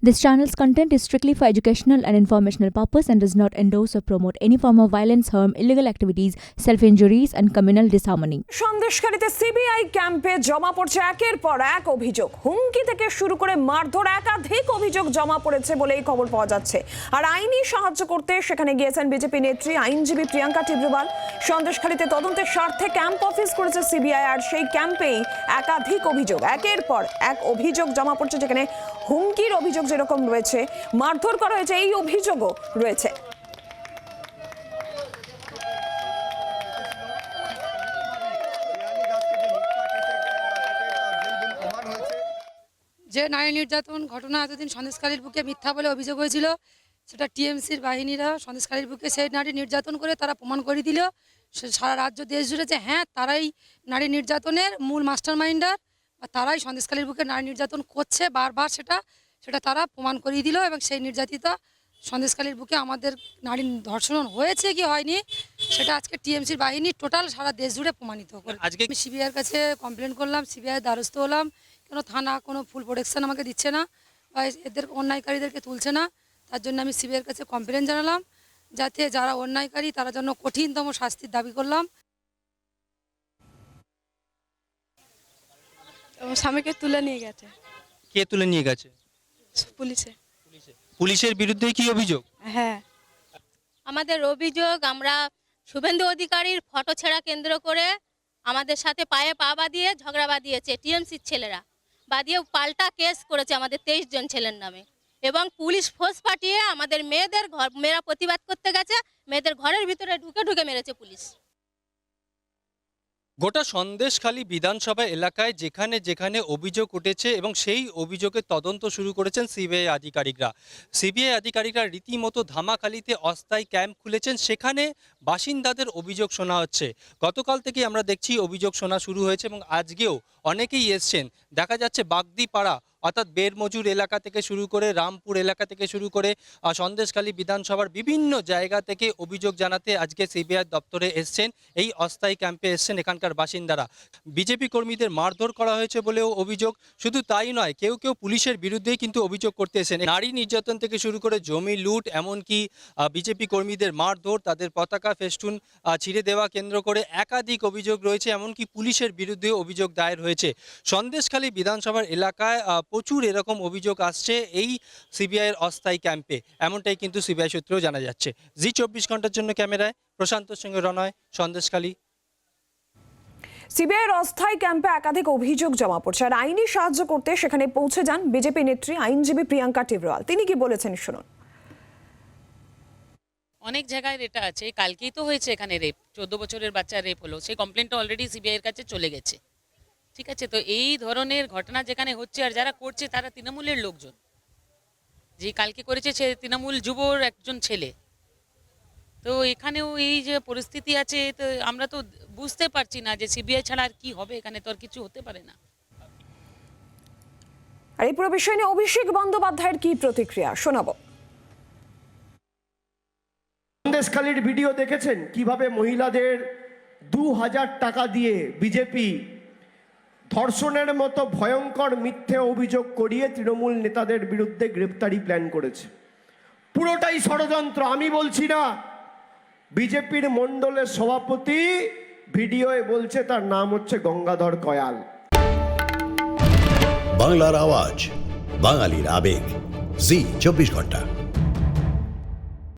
This channel's content is strictly for educational and informational purpose and does not endorse or promote any form of violence, harm, illegal activities, self-injuries and communal disharmony. সন্দেশখালীতে CBI ক্যাম্পে জমা পড়ছে একের পর এক অভিযোগ। হুমকি থেকে শুরু করে মারধর, একাধিক অভিযোগ জমা পড়েছে বলেই খবর পাওয়া যাচ্ছে। আর আইনি সাহায্য করতে সেখানে গিয়েছেন বিজেপি নেত্রী আইনজীবী প্রিয়াঙ্কা টিব্রুবাল। সন্দেশখালীতে তদন্তের স্বার্থে ক্যাম্প অফিস করেছে সিবিআই, আর সেই ক্যাম্পেই একাধিক অভিযোগ, একের পর এক অভিযোগ জমা পড়ছে, যেখানে হুমকির অভিযোগ যেরকম রয়েছে, মারধর করা হয়েছে এই অভিযোগও রয়েছে। যে নারী নির্যাতন ঘটনা এতদিন সন্দেশখালীর বুকে মিথ্যা বলে অভিযোগ হয়েছিল, সেটা টিএমসির বাহিনীরা সন্দেশখালীর বুকে সেই নারী নির্যাতন করে তারা প্রমাণ করে দিল সারা রাজ্য দেশ জুড়ে যে হ্যাঁ, তারাই নারী নির্যাতনের মূল মাস্টার মাইন্ডার, বা তারাই সন্দেশখালীর বুকে নারী নির্যাতন করছে বারবার, সেটা তারা প্রমাণ করিয়ে দিল। এবং সেই নির্যাতিতা সন্দেশখালীর বুকে আমাদের নারী ধর্ষণ হয়েছে কি হয়নি, সেটা আজকে টিএমসির বাহিনী টোটাল সারা দেশ জুড়ে প্রমাণিত করে। আজকে আমি সিবিআইয়ের কাছে কমপ্লেন করলাম, সিবিআইয়ের দ্বারস্থ হলাম, কেন থানা কোনো ফুল প্রোটেকশন আমাকে দিচ্ছে না বা এদের অন্যায়কারীদেরকে তুলছে না। তার জন্য আমি সিবিআইয়ের কাছে কমপ্লেন জানালাম, যাতে যারা অন্যায়কারী তারা জন্য কঠিনতম শাস্তির দাবি করলাম। স্বামীকে তুলে নিয়ে গেছে। কে তুলে নিয়ে গেছে? পুলিশে। পুলিশের বিরুদ্ধে কি অভিযোগ? হ্যাঁ, আমাদের অভিযোগ, আমরা শুভেন্দু অধিকারীর ফটো ছেঁড়া কেন্দ্র করে আমাদের সাথে পায়ে পা বাঁধিয়ে ঝগড়া বাঁধিয়েছে টিএমসির ছেলেরা, বাঁধিয়ে পাল্টা কেস করেছে আমাদের 23 জন ছেলের নামে, এবং পুলিশ ফোর্স পাঠিয়ে আমাদের মেয়েরা প্রতিবাদ করতে গেছে, মেয়েদের ঘরের ভিতরে ঢুকে মেরেছে পুলিশ। গোটা সন্দেশখালী বিধানসভা এলাকায় যেখানে যেখানে অভিযোগ উঠেছে এবং সেই অভিযোগের তদন্ত শুরু করেছেন সিবিআই আধিকারিকরা রীতিমতো ধামাখালিতে অস্থায়ী ক্যাম্প খুলেছেন। সেখানে বাসিন্দাদের অভিযোগ শোনা হচ্ছে। গতকাল থেকে আমরা দেখছি অভিযোগ শোনা শুরু হয়েছে এবং আজকেও অনেকেই এসছেন। দেখা যাচ্ছে বাগদিপাড়া অর্থাৎ বেরমজুর এলাকা থেকে শুরু করে রামপুর এলাকা থেকে শুরু করে সন্দেশখালী বিধানসভার বিভিন্ন জায়গা থেকে অভিযোগ জানাতে আজকে সিবিআই দপ্তরে এসছেন, এই অস্থায়ী ক্যাম্পে এসছেন এখানকার বাসিন্দারা। বিজেপি কর্মীদের মারধর করা হয়েছে বলেও অভিযোগ। শুধু তাই নয়, কেউ কেউ পুলিশের বিরুদ্ধেই কিন্তু অভিযোগ করতে এসেছেন। নারী নির্যাতন থেকে শুরু করে জমি লুট, এমনকি বিজেপি কর্মীদের মারধর, তাদের পতাকা ফেস্টুন ছিঁড়ে দেওয়া কেন্দ্র করে একাধিক অভিযোগ রয়েছে। এমনকি পুলিশের বিরুদ্ধেও অভিযোগ দায়ের হয়েছে। সন্দেশখালী বিধানসভার এলাকায় প্রচুর এরকম অভিযোগ আসছে এই সিবিআইয়ের অস্থায়ী ক্যাম্পে, এমনটাই কিন্তু সিবিআই সূত্রেও জানা যাচ্ছে। জি 24 ঘন্টার জন্য ক্যামেরায় প্রশান্তর সঙ্গে রনয়, সন্দেশখালী। সিবিআইয়ের অস্থায়ী ক্যাম্পে একাধিক অভিযোগ জমা পড়ছে, আর আইনি সাহায্য করতে সেখানে পৌঁছে যান বিজেপি নেত্রী আইনজীবী প্রিয়াঙ্কা টিব্রুবাল। তিনি কি বলেছেন শুনুন। অনেক জায়গায় এটা আছে, কালকেই তো হয়েছে এখানে রেপ, 14 বছরের বাচ্চা রেপ হলো, সেই কমপ্লেনটা অলরেডি সিবিআই এর কাছে চলে গেছে। ঠিক আছে, তো এই ধরনের ঘটনা যেখানে হচ্ছে আর যারা করছে তারা তৃণমূলের লোকজন, যে কালকে করেছে সে তৃণমূল যুবর একজন ছেলে। তো এখানেও এই যে পরিস্থিতি আছে, তো আমরা তো বুঝতে পারছি না যে সিবিআই ছাড়া আর কি হবে, এখানে তো আর কিছু হতে পারে না। আর এই পুরো বিষয় নিয়ে অভিষেক বন্দ্যোপাধ্যায়ের কি প্রতিক্রিয়া শোনাবো। সন্দেশখালীর ভিডিও দেখেছেন কিভাবে মহিলাদের 2000 টাকা দিয়ে বিজেপি ধর্ষণের মতো ভয়ঙ্কর মিথ্যে অভিযোগ করিয়ে তৃণমূল নেতাদের বিরুদ্ধে গ্রেপ্তারি প্ল্যান করেছে। পুরোটাই ষড়যন্ত্র, আমি বলছি না। বিজেপির মণ্ডলের সভাপতি ভিডিওয়ে বলছে, তার নাম হচ্ছে গঙ্গাধর কয়াল। বাংলার আওয়াজ, বাঙালির আবেগ, জি 24 ঘন্টা।